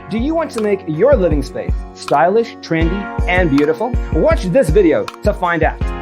Do you want to make your living space stylish, trendy, and beautiful? Watch this video to find out.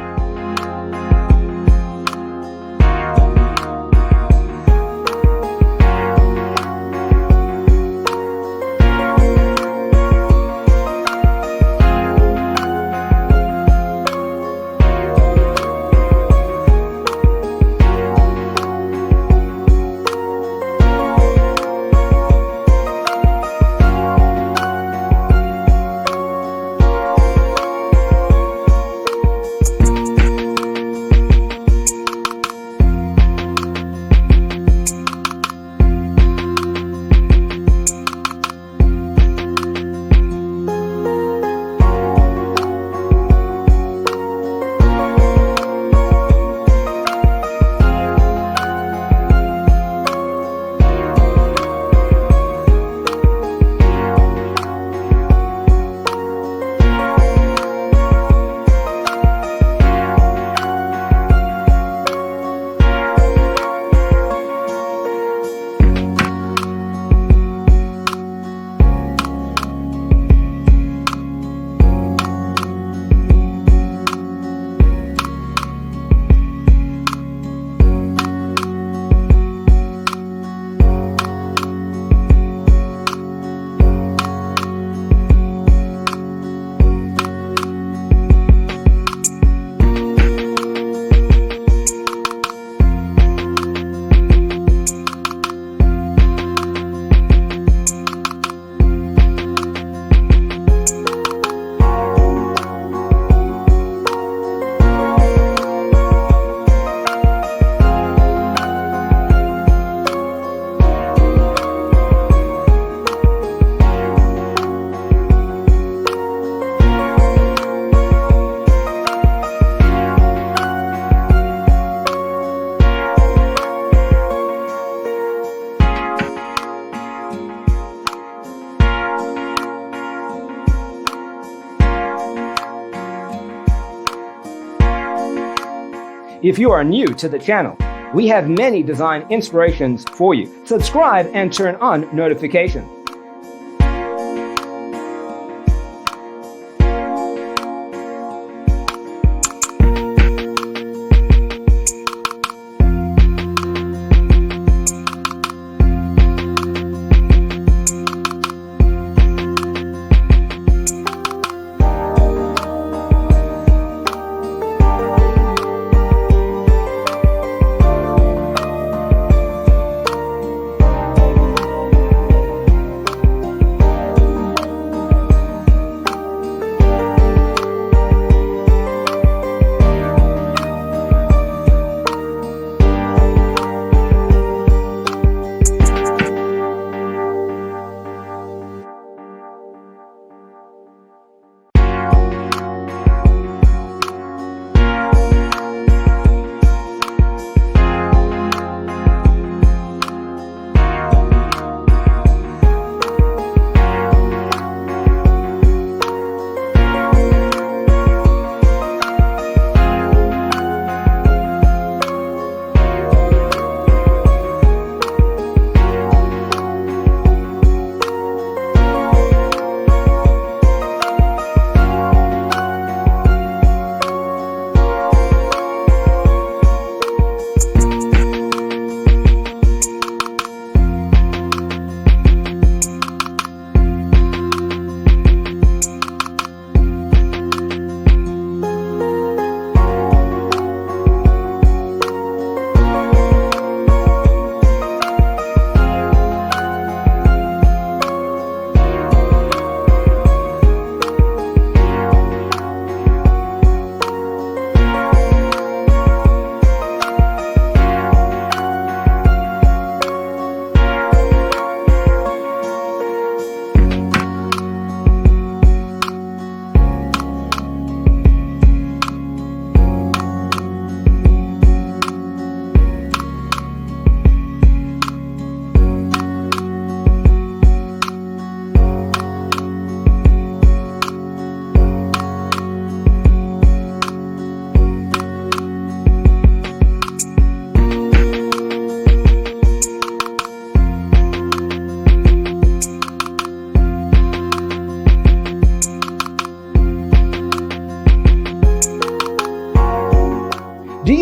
If you are new to the channel, we have many design inspirations for you. Subscribe and turn on notifications.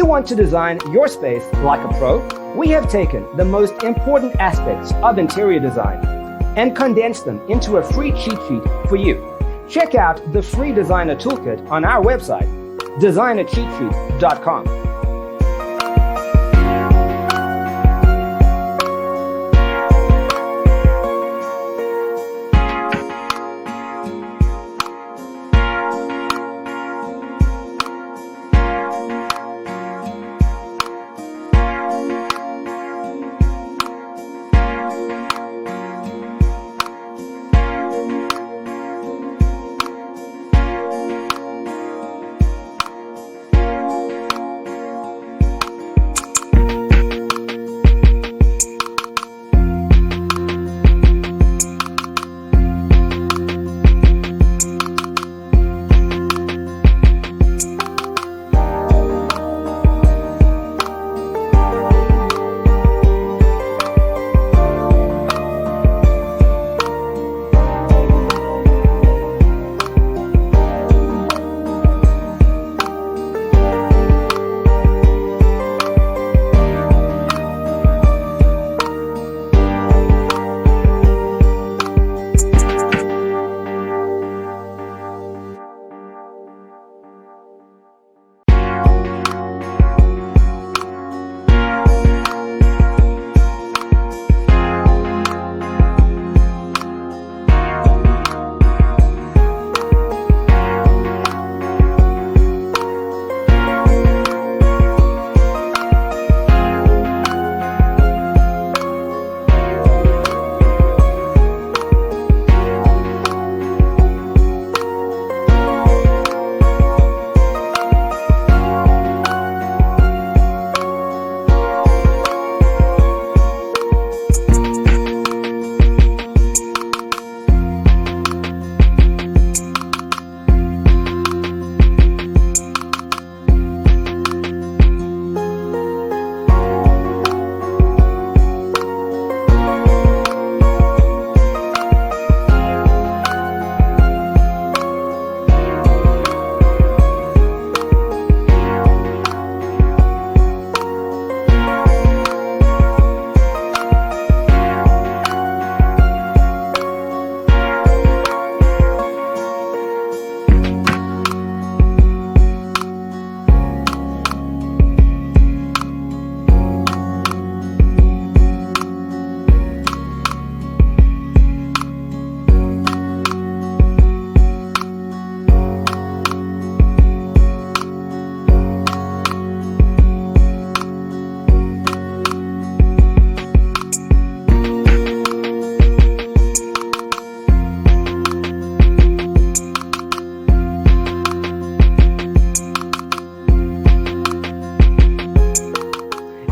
you want to design your space like a pro? We have taken the most important aspects of interior design and condensed them into a free cheat sheet for you. Check out the free designer toolkit on our website, designercheatsheet.com.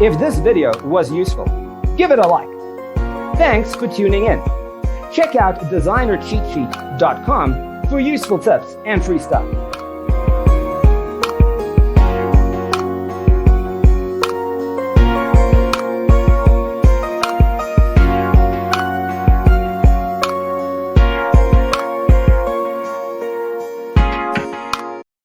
If this video was useful, give it a like. Thanks for tuning in. Check out designercheatsheet.com for useful tips and free stuff.